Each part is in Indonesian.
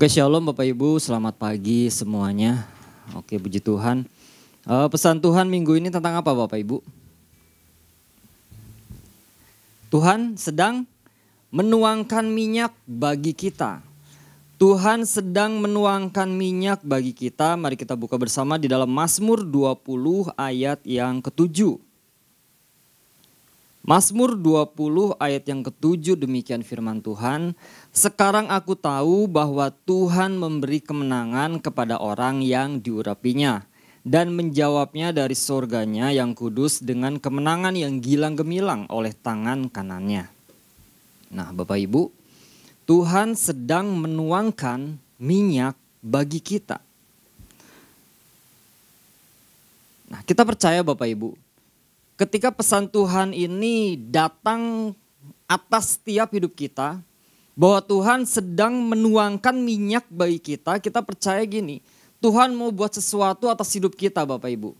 Oke, Shalom Bapak Ibu, selamat pagi semuanya. Oke, puji Tuhan. Pesan Tuhan minggu ini tentang apa Bapak Ibu? Tuhan sedang menuangkan minyak bagi kita. Tuhan sedang menuangkan minyak bagi kita. Mari kita buka bersama di dalam Mazmur 20 ayat yang ke-7. Mazmur 20 ayat yang ke-7 demikian firman Tuhan. Sekarang aku tahu bahwa Tuhan memberi kemenangan kepada orang yang diurapinya. Dan menjawabnya dari sorganya yang kudus dengan kemenangan yang gilang gemilang oleh tangan kanannya. Nah Bapak Ibu, Tuhan sedang menuangkan minyak bagi kita. Nah kita percaya Bapak Ibu, ketika pesan Tuhan ini datang atas setiap hidup kita, bahwa Tuhan sedang menuangkan minyak bagi kita, kita percaya gini, Tuhan mau buat sesuatu atas hidup kita Bapak Ibu.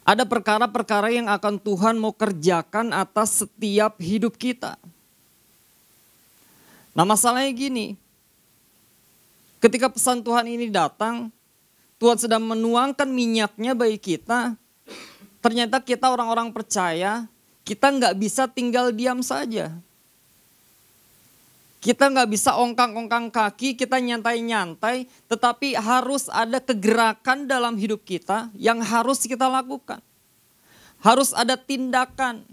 Ada perkara-perkara yang akan Tuhan mau kerjakan atas setiap hidup kita. Nah masalahnya gini, ketika pesan Tuhan ini datang, Tuhan sedang menuangkan minyaknya bagi kita. Ternyata kita orang-orang percaya, kita nggak bisa tinggal diam saja. Kita nggak bisa ongkang-ongkang kaki, kita nyantai-nyantai, tetapi harus ada kegerakan dalam hidup kita yang harus kita lakukan. Harus ada tindakan,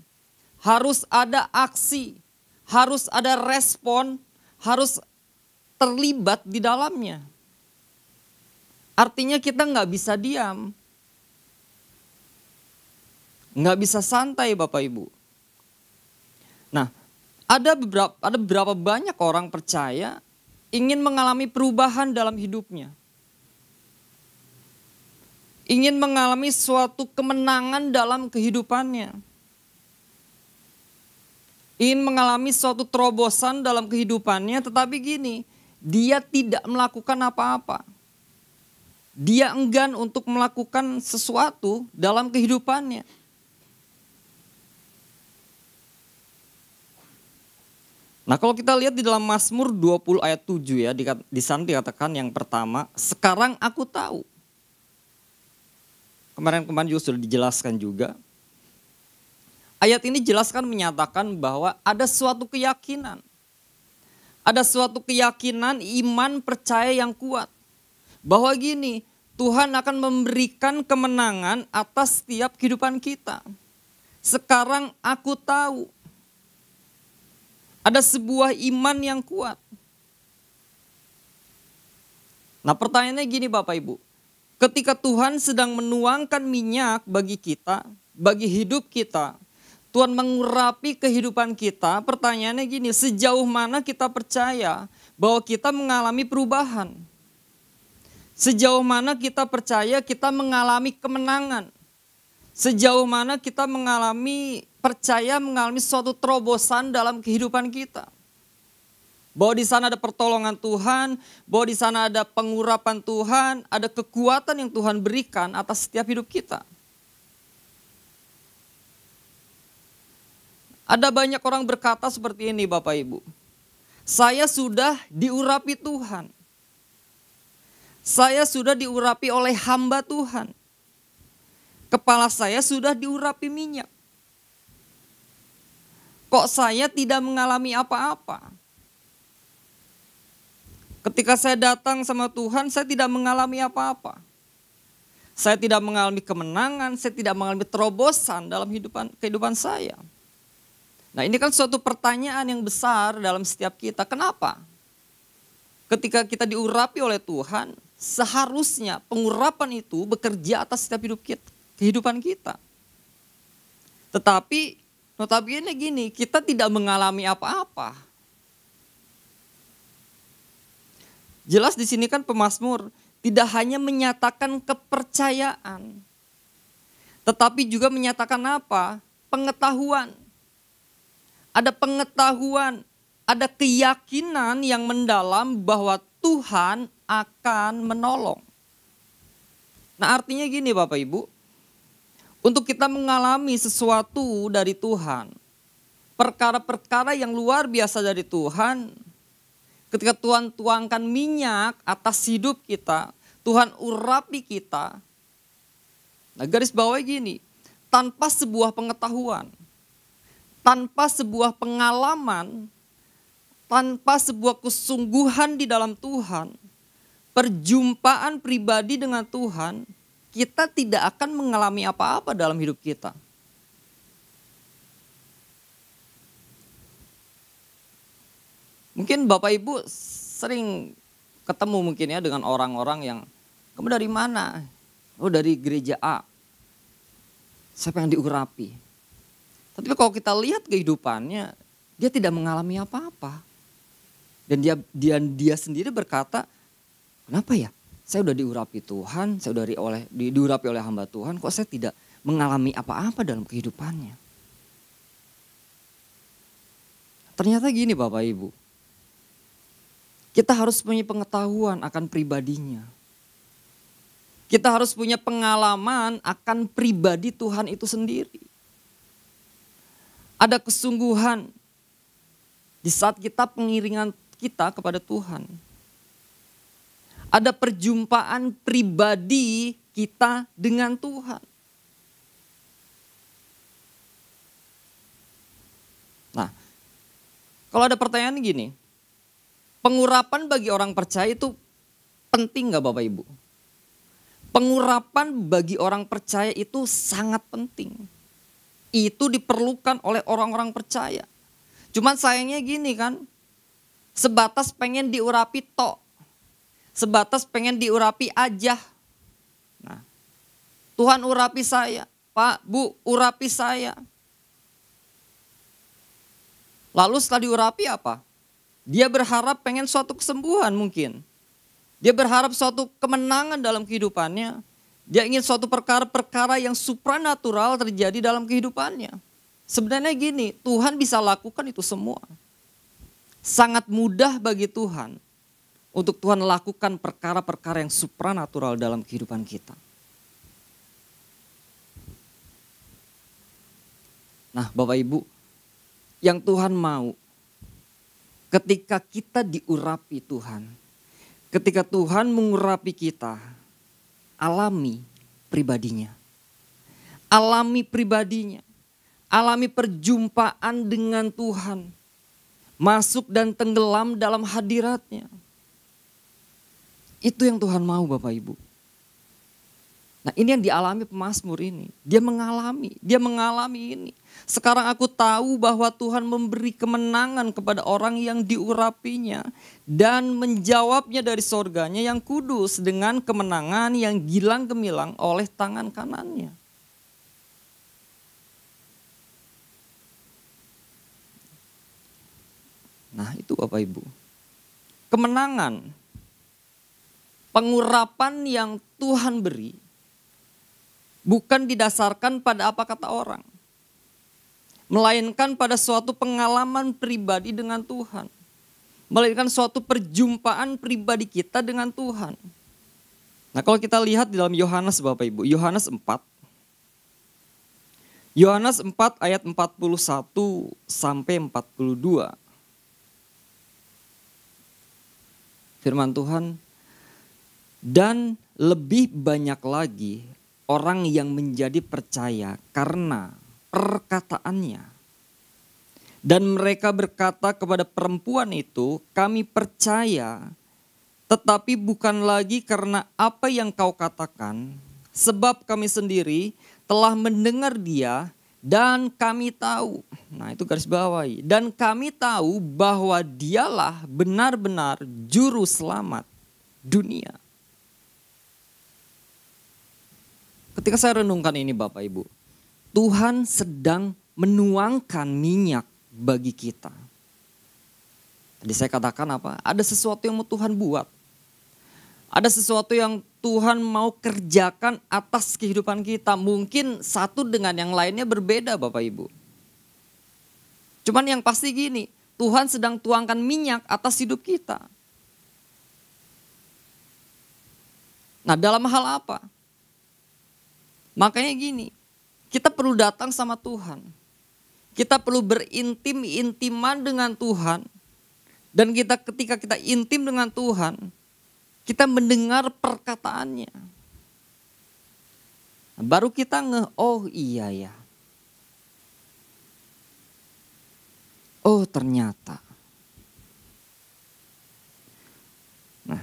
harus ada aksi, harus ada respon, harus terlibat di dalamnya. Artinya kita nggak bisa diam. Nggak bisa santai Bapak Ibu. Nah, ada beberapa banyak orang percaya ingin mengalami perubahan dalam hidupnya. Ingin mengalami suatu kemenangan dalam kehidupannya. Ingin mengalami suatu terobosan dalam kehidupannya, tetapi gini, dia tidak melakukan apa-apa. Dia enggan untuk melakukan sesuatu dalam kehidupannya. Nah kalau kita lihat di dalam Mazmur 20 ayat 7 ya, di sana dikatakan yang pertama, sekarang aku tahu. Kemarin juga sudah dijelaskan juga. Ayat ini jelaskan menyatakan bahwa ada suatu keyakinan. Ada suatu keyakinan iman percaya yang kuat. Bahwa gini, Tuhan akan memberikan kemenangan atas setiap kehidupan kita. Sekarang aku tahu. Ada sebuah iman yang kuat. Nah pertanyaannya gini Bapak Ibu. Ketika Tuhan sedang menuangkan minyak bagi kita, bagi hidup kita. Tuhan mengurapi kehidupan kita. Pertanyaannya gini, sejauh mana kita percaya bahwa kita mengalami perubahan? Sejauh mana kita percaya kita mengalami kemenangan? Sejauh mana kita percaya mengalami suatu terobosan dalam kehidupan kita. Bahwa di sana ada pertolongan Tuhan, bahwa di sana ada pengurapan Tuhan, ada kekuatan yang Tuhan berikan atas setiap hidup kita. Ada banyak orang berkata seperti ini Bapak Ibu. Saya sudah diurapi Tuhan. Saya sudah diurapi oleh hamba Tuhan. Kepala saya sudah diurapi minyak. Kok saya tidak mengalami apa-apa? Ketika saya datang sama Tuhan, saya tidak mengalami apa-apa. Saya tidak mengalami kemenangan, saya tidak mengalami terobosan dalam kehidupan saya. Nah ini kan suatu pertanyaan yang besar dalam setiap kita. Kenapa? Ketika kita diurapi oleh Tuhan, seharusnya pengurapan itu bekerja atas setiap kehidupan kita. Tetapi notabene gini, kita tidak mengalami apa-apa. Jelas di sini kan pemazmur tidak hanya menyatakan kepercayaan, tetapi juga menyatakan apa? Pengetahuan. Ada pengetahuan, ada keyakinan yang mendalam bahwa Tuhan akan menolong. Nah artinya gini Bapak Ibu, untuk kita mengalami sesuatu dari Tuhan, perkara-perkara yang luar biasa dari Tuhan, ketika Tuhan tuangkan minyak atas hidup kita, Tuhan urapi kita. Nah, garis bawah gini, tanpa sebuah pengetahuan, tanpa sebuah pengalaman, tanpa sebuah kesungguhan di dalam Tuhan, perjumpaan pribadi dengan Tuhan, kita tidak akan mengalami apa-apa dalam hidup kita. Mungkin Bapak Ibu sering ketemu mungkin ya dengan orang-orang yang, kamu dari mana? Oh, dari gereja A. Siapa yang diurapi? Tapi kalau kita lihat kehidupannya, dia tidak mengalami apa-apa. Dan dia sendiri berkata, kenapa ya? Saya udah diurapi Tuhan, saya udah diurapi oleh hamba Tuhan, kok saya tidak mengalami apa-apa dalam kehidupannya. Ternyata gini Bapak Ibu, kita harus punya pengetahuan akan pribadinya. Kita harus punya pengalaman akan pribadi Tuhan itu sendiri. Ada kesungguhan di saat kita pengiringan kita kepada Tuhan. Ada perjumpaan pribadi kita dengan Tuhan. Nah, kalau ada pertanyaan gini, pengurapan bagi orang percaya itu penting gak Bapak Ibu? Pengurapan bagi orang percaya itu sangat penting. Itu diperlukan oleh orang-orang percaya. Cuman sayangnya gini kan, sebatas pengen diurapi tok. Sebatas pengen diurapi aja. Nah, Tuhan urapi saya, Pak, Bu, urapi saya. Lalu setelah diurapi apa? Dia berharap pengen suatu kesembuhan mungkin. Dia berharap suatu kemenangan dalam kehidupannya. Dia ingin suatu perkara-perkara yang supranatural terjadi dalam kehidupannya. Sebenarnya gini, Tuhan bisa lakukan itu semua. Sangat mudah bagi Tuhan untuk Tuhan lakukan perkara-perkara yang supranatural dalam kehidupan kita. Nah, Bapak Ibu, yang Tuhan mau ketika kita diurapi Tuhan, ketika Tuhan mengurapi kita, alami pribadinya. Alami pribadinya. Alami perjumpaan dengan Tuhan. Masuk dan tenggelam dalam hadiratnya. Itu yang Tuhan mau Bapak Ibu. Nah, ini yang dialami pemazmur ini. Dia mengalami ini. Sekarang aku tahu bahwa Tuhan memberi kemenangan kepada orang yang diurapinya dan menjawabnya dari sorganya yang kudus dengan kemenangan yang gilang gemilang oleh tangan kanannya. Nah, itu Bapak Ibu. Kemenangan, pengurapan yang Tuhan beri bukan didasarkan pada apa kata orang, melainkan pada suatu pengalaman pribadi dengan Tuhan. Melainkan suatu perjumpaan pribadi kita dengan Tuhan. Nah, kalau kita lihat di dalam Yohanes Bapak Ibu, Yohanes 4. Yohanes 4 ayat 41 sampai 42. Firman Tuhan, dan lebih banyak lagi orang yang menjadi percaya karena perkataannya. Dan mereka berkata kepada perempuan itu, kami percaya, tetapi bukan lagi karena apa yang kau katakan, sebab kami sendiri telah mendengar dia dan kami tahu. Nah, itu garis bawahi. Dan kami tahu bahwa dialah benar-benar juru selamat dunia. Ketika saya renungkan ini Bapak Ibu, Tuhan sedang menuangkan minyak bagi kita. Tadi saya katakan apa? Ada sesuatu yang mau Tuhan buat. Ada sesuatu yang Tuhan mau kerjakan atas kehidupan kita. Mungkin satu dengan yang lainnya berbeda Bapak Ibu. Cuman yang pasti gini, Tuhan sedang tuangkan minyak atas hidup kita. Nah, dalam hal apa? Makanya gini, kita perlu datang sama Tuhan. Kita perlu berintim-intiman dengan Tuhan. Dan ketika kita intim dengan Tuhan, kita mendengar perkataannya. Baru kita oh iya ya. Oh ternyata. Nah,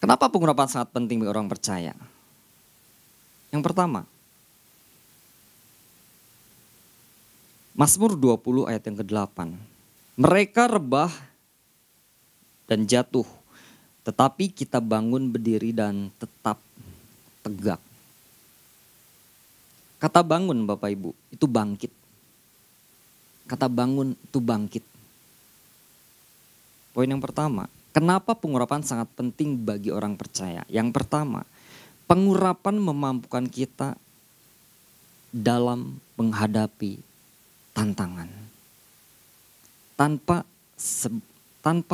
kenapa pengurapan sangat penting bagi orang percaya? Yang pertama, Mazmur 20 ayat yang ke-8. Mereka rebah dan jatuh, tetapi kita bangun berdiri dan tetap tegak. Kata bangun Bapak Ibu, itu bangkit. Kata bangun itu bangkit. Poin yang pertama, kenapa pengurapan sangat penting bagi orang percaya? Yang pertama, pengurapan memampukan kita dalam menghadapi tantangan. Tanpa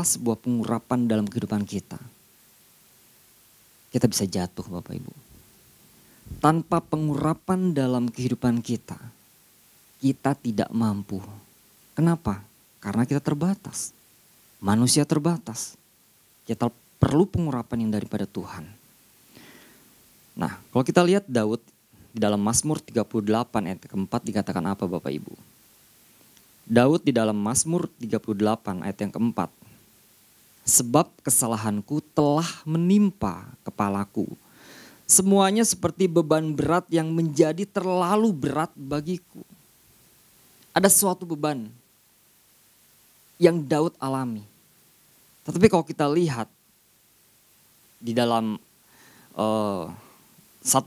sebuah pengurapan dalam kehidupan kita bisa jatuh Bapak Ibu. Tanpa pengurapan dalam kehidupan kita tidak mampu. Kenapa? Karena kita terbatas. Manusia terbatas. Kita perlu pengurapan yang daripada Tuhan. Nah, kalau kita lihat Daud di dalam Mazmur 38 ayat keempat dikatakan apa Bapak Ibu? Daud di dalam Mazmur 38 ayat yang keempat. Sebab kesalahanku telah menimpa kepalaku. Semuanya seperti beban berat yang menjadi terlalu berat bagiku. Ada suatu beban yang Daud alami. Tetapi kalau kita lihat di dalam 1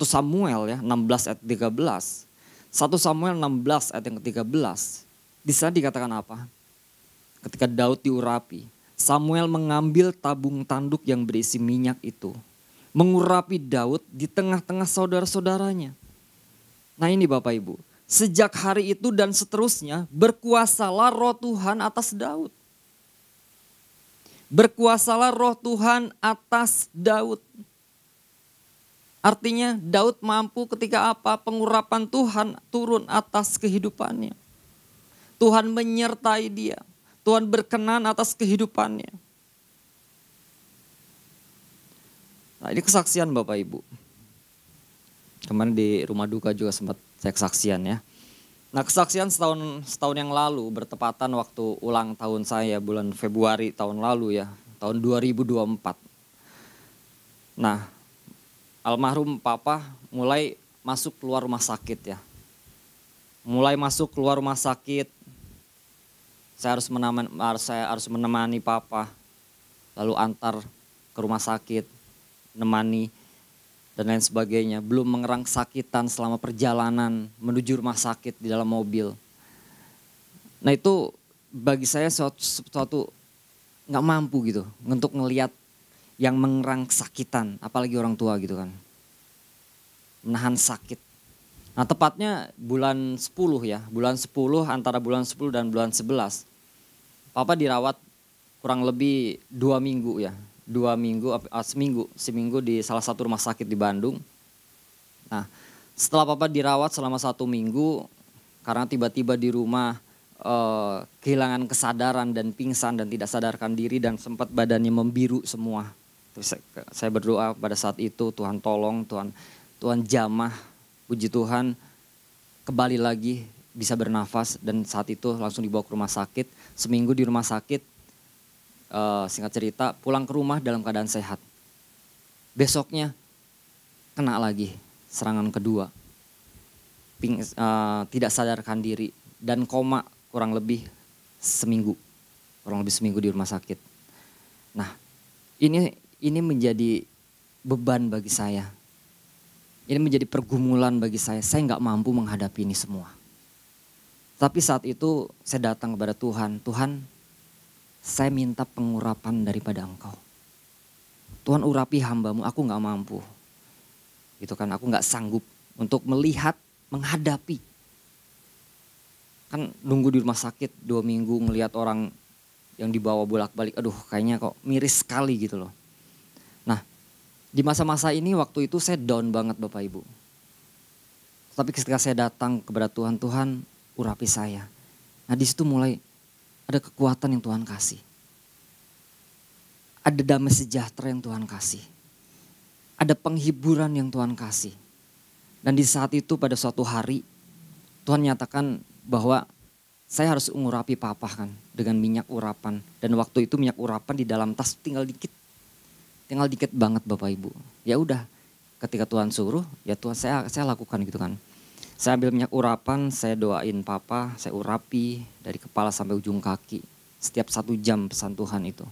Samuel ya 16 ayat 13. 1 Samuel 16 ayat yang ke-13. Di sana dikatakan apa? Ketika Daud diurapi, Samuel mengambil tabung tanduk yang berisi minyak itu. Mengurapi Daud di tengah-tengah saudara-saudaranya. Nah ini Bapak Ibu, sejak hari itu dan seterusnya berkuasalah roh Tuhan atas Daud. Berkuasalah roh Tuhan atas Daud. Artinya Daud mampu ketika apa? Pengurapan Tuhan turun atas kehidupannya. Tuhan menyertai dia. Tuhan berkenan atas kehidupannya. Nah ini kesaksian Bapak Ibu. Kemarin di rumah duka juga sempat saya kesaksian ya. Nah kesaksian setahun yang lalu bertepatan waktu ulang tahun saya bulan Februari tahun lalu ya. Tahun 2024. Nah almarhum Papa mulai masuk keluar rumah sakit ya. Mulai masuk keluar rumah sakit. Saya harus menemani Papa. Lalu antar ke rumah sakit. Menemani dan lain sebagainya. Belum mengerang kesakitan selama perjalanan menuju rumah sakit di dalam mobil. Nah itu bagi saya suatu gak mampu gitu. Untuk ngelihat yang mengerang kesakitan. Apalagi orang tua gitu kan. Menahan sakit. Nah tepatnya bulan 10 ya. Bulan 10 antara bulan 10 dan bulan 11. Papa dirawat kurang lebih 2 minggu ya. 2 minggu, seminggu di salah satu rumah sakit di Bandung. Nah setelah Papa dirawat selama 1 minggu. Karena tiba-tiba di rumah kehilangan kesadaran dan pingsan dan tidak sadarkan diri. Dan sempat badannya membiru semua. Terus saya berdoa pada saat itu Tuhan tolong, Tuhan jamah. Puji Tuhan kembali lagi bisa bernafas dan saat itu langsung dibawa ke rumah sakit. Seminggu di rumah sakit, singkat cerita pulang ke rumah dalam keadaan sehat. Besoknya kena lagi serangan kedua. Tidak sadarkan diri dan koma kurang lebih seminggu. Kurang lebih seminggu di rumah sakit. Nah ini menjadi beban bagi saya. Ini menjadi pergumulan bagi saya. Saya nggak mampu menghadapi ini semua. Tapi saat itu saya datang kepada Tuhan. Tuhan, saya minta pengurapan daripada Engkau. Tuhan urapi hambamu, aku nggak mampu. Gitu kan, aku nggak sanggup untuk melihat, menghadapi. Kan nunggu di rumah sakit 2 minggu ngelihat orang yang dibawa bolak-balik. Aduh kayaknya kok miris sekali gitu loh. Nah di masa-masa ini waktu itu saya down banget Bapak Ibu. Tapi ketika saya datang kepada Tuhan, Tuhan urapi saya. Nah di situ mulai ada kekuatan yang Tuhan kasih. Ada damai sejahtera yang Tuhan kasih. Ada penghiburan yang Tuhan kasih. Dan di saat itu pada suatu hari Tuhan nyatakan bahwa saya harus mengurapi papa kan dengan minyak urapan. Dan waktu itu minyak urapan di dalam tas tinggal dikit. Tinggal dikit banget Bapak Ibu. Ya udah, ketika Tuhan suruh ya Tuhan saya lakukan gitu kan. Saya ambil minyak urapan, saya doain papa, saya urapi dari kepala sampai ujung kaki. Setiap 1 jam pesan Tuhan itu.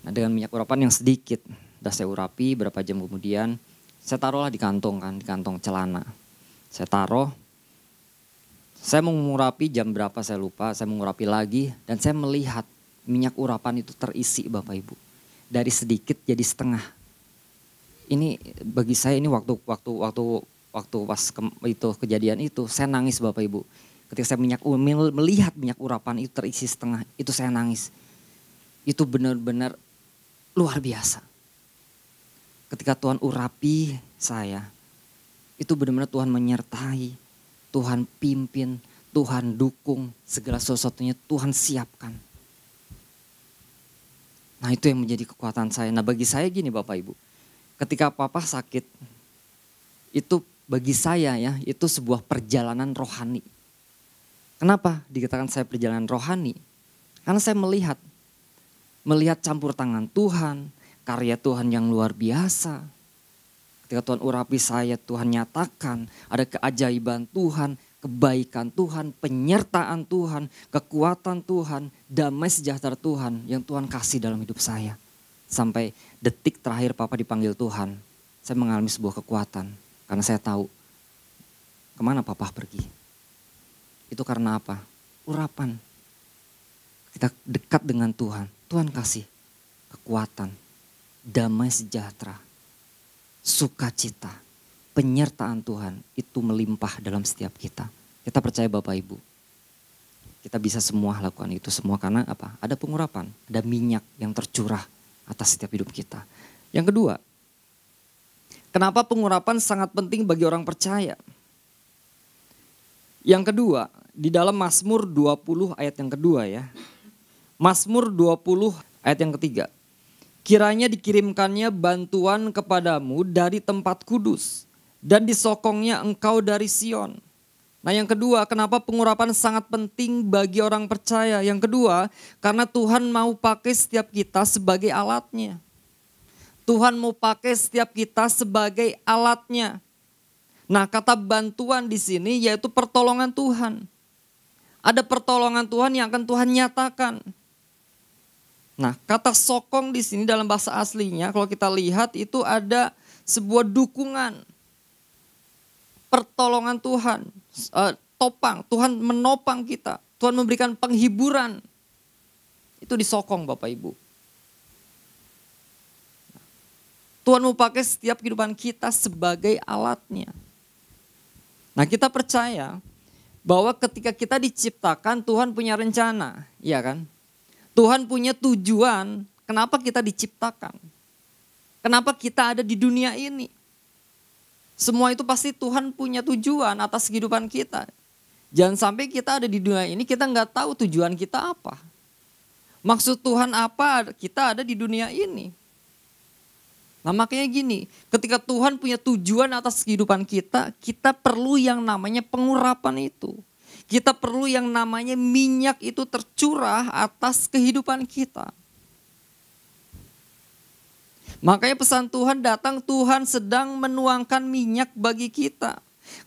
Nah dengan minyak urapan yang sedikit, udah saya urapi berapa jam kemudian, saya taruhlah di kantong kan, di kantong celana. Saya taruh, saya mau mengurapi jam berapa saya lupa, saya mengurapi lagi dan saya melihat minyak urapan itu terisi Bapak Ibu. Dari sedikit jadi setengah. Ini bagi saya ini waktu pas itu kejadian itu saya nangis Bapak Ibu. Ketika saya melihat minyak urapan itu terisi setengah, itu saya nangis. Itu benar-benar luar biasa. Ketika Tuhan urapi saya, itu benar-benar Tuhan menyertai, Tuhan pimpin, Tuhan dukung, segala sesuatunya Tuhan siapkan. Nah itu yang menjadi kekuatan saya. Nah bagi saya gini Bapak Ibu, ketika papa sakit, itu bagi saya ya, itu sebuah perjalanan rohani. Kenapa dikatakan saya perjalanan rohani? Karena saya melihat campur tangan Tuhan, karya Tuhan yang luar biasa. Ketika Tuhan urapi saya, Tuhan nyatakan ada keajaiban Tuhan, kebaikan Tuhan, penyertaan Tuhan, kekuatan Tuhan, damai sejahtera Tuhan yang Tuhan kasih dalam hidup saya. Sampai detik terakhir papa dipanggil Tuhan, saya mengalami sebuah kekuatan. Karena saya tahu kemana papa pergi. Itu karena apa? Urapan. Kita dekat dengan Tuhan, Tuhan kasih kekuatan, damai sejahtera, sukacita, penyertaan Tuhan itu melimpah dalam setiap kita. Kita percaya Bapak Ibu, kita bisa semua lakukan itu semua karena apa? Ada pengurapan, ada minyak yang tercurah atas setiap hidup kita. Yang kedua, kenapa pengurapan sangat penting bagi orang percaya? Yang kedua, di dalam Mazmur 20 ayat yang kedua ya. Mazmur 20 ayat yang ketiga. Kiranya dikirimkannya bantuan kepadamu dari tempat kudus dan disokongnya engkau dari Sion. Nah yang kedua, kenapa pengurapan sangat penting bagi orang percaya? Yang kedua, karena Tuhan mau pakai setiap kita sebagai alatnya. Tuhan mau pakai setiap kita sebagai alatnya. Nah kata bantuan di sini yaitu pertolongan Tuhan. Ada pertolongan Tuhan yang akan Tuhan nyatakan. Nah, kata sokong di sini dalam bahasa aslinya kalau kita lihat itu ada sebuah dukungan. Pertolongan Tuhan, topang, Tuhan menopang kita, Tuhan memberikan penghiburan. Itu disokong Bapak Ibu. Tuhan mau pakai setiap kehidupan kita sebagai alatnya. Nah, kita percaya bahwa ketika kita diciptakan Tuhan punya rencana, ya kan? Tuhan punya tujuan kenapa kita diciptakan. Kenapa kita ada di dunia ini. Semua itu pasti Tuhan punya tujuan atas kehidupan kita. Jangan sampai kita ada di dunia ini kita nggak tahu tujuan kita apa. Maksud Tuhan apa kita ada di dunia ini. Nah makanya gini, ketika Tuhan punya tujuan atas kehidupan kita, kita perlu yang namanya pengurapan itu. Kita perlu yang namanya minyak itu tercurah atas kehidupan kita. Makanya pesan Tuhan datang, Tuhan sedang menuangkan minyak bagi kita.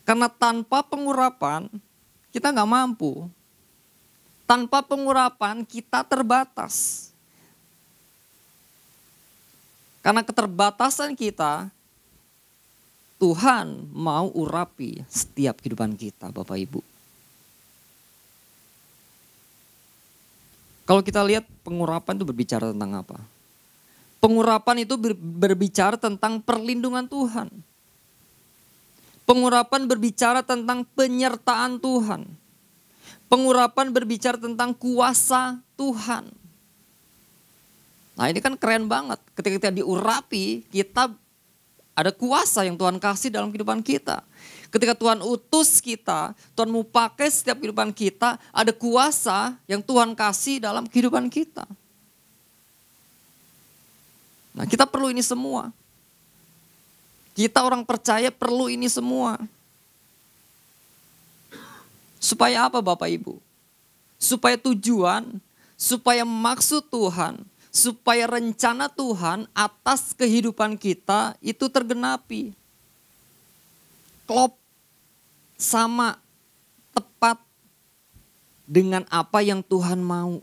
Karena tanpa pengurapan kita gak mampu. Tanpa pengurapan kita terbatas. Karena keterbatasan kita, Tuhan mau urapi setiap kehidupan kita Bapak Ibu. Kalau kita lihat pengurapan itu berbicara tentang apa? Pengurapan itu berbicara tentang perlindungan Tuhan. Pengurapan berbicara tentang penyertaan Tuhan. Pengurapan berbicara tentang kuasa Tuhan. Nah ini kan keren banget. Ketika kita diurapi, kita ada kuasa yang Tuhan kasih dalam kehidupan kita. Ketika Tuhan utus kita, Tuhan mau pakai setiap kehidupan kita, ada kuasa yang Tuhan kasih dalam kehidupan kita. Nah, kita perlu ini semua. Kita orang percaya perlu ini semua. Supaya apa Bapak Ibu? Supaya tujuan, supaya maksud Tuhan, supaya rencana Tuhan atas kehidupan kita itu tergenapi. Klop, sama, tepat dengan apa yang Tuhan mau.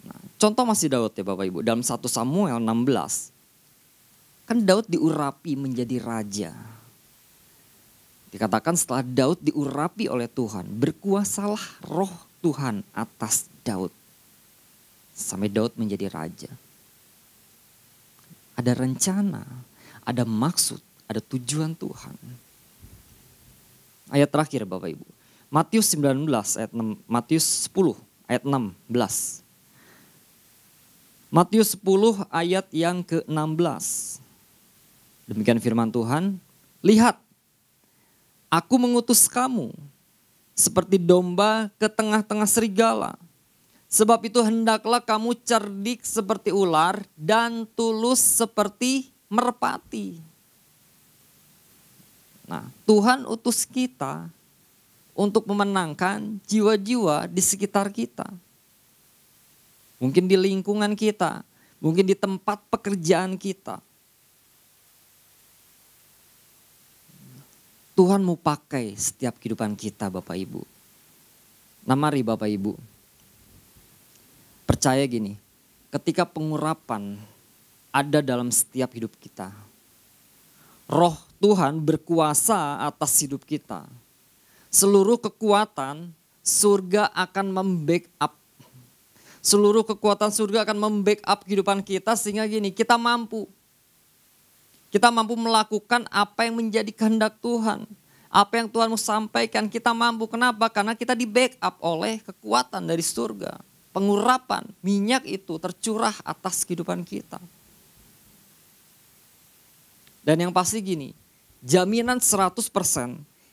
Nah, contoh masih Daud ya Bapak Ibu, dalam 1 Samuel 16. Kan Daud diurapi menjadi raja. Dikatakan setelah Daud diurapi oleh Tuhan, berkuasalah roh Tuhan atas Daud. Sampai Daud menjadi raja. Ada rencana, ada maksud, ada tujuan Tuhan. Ayat terakhir Bapak Ibu. Matius 19 ayat 6, Matius 10 ayat 16. Matius 10 ayat yang ke-16. Demikian firman Tuhan, lihat, aku mengutus kamu seperti domba ke tengah-tengah serigala. Sebab itu hendaklah kamu cerdik seperti ular dan tulus seperti merpati. Nah, Tuhan utus kita untuk memenangkan jiwa-jiwa di sekitar kita. Mungkin di lingkungan kita, mungkin di tempat pekerjaan kita. Tuhan mau pakai setiap kehidupan kita Bapak Ibu. Nah mari Bapak Ibu, percaya gini, ketika pengurapan ada dalam setiap hidup kita, roh Tuhan berkuasa atas hidup kita. Seluruh kekuatan surga akan membackup. Seluruh kekuatan surga akan membackup kehidupan kita sehingga gini, kita mampu. Kita mampu melakukan apa yang menjadi kehendak Tuhan. Apa yang Tuhan mau sampaikan kita mampu. Kenapa? Karena kita di backup oleh kekuatan dari surga. Pengurapan minyak itu tercurah atas kehidupan kita. Dan yang pasti gini, jaminan 100%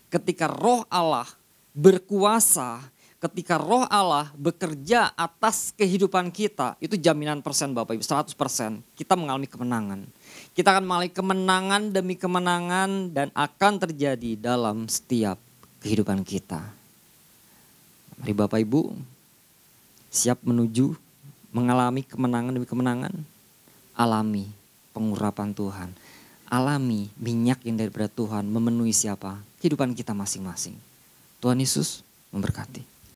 ketika roh Allah berkuasa, ketika roh Allah bekerja atas kehidupan kita, itu jaminan persen Bapak Ibu, 100% kita mengalami kemenangan. Kita akan mengalami kemenangan demi kemenangan dan akan terjadi dalam setiap kehidupan kita. Mari Bapak Ibu siap menuju mengalami kemenangan demi kemenangan. Alami pengurapan Tuhan. Alami minyak yang daripada Tuhan memenuhi siapa? Kehidupan kita masing-masing. Tuhan Yesus memberkati.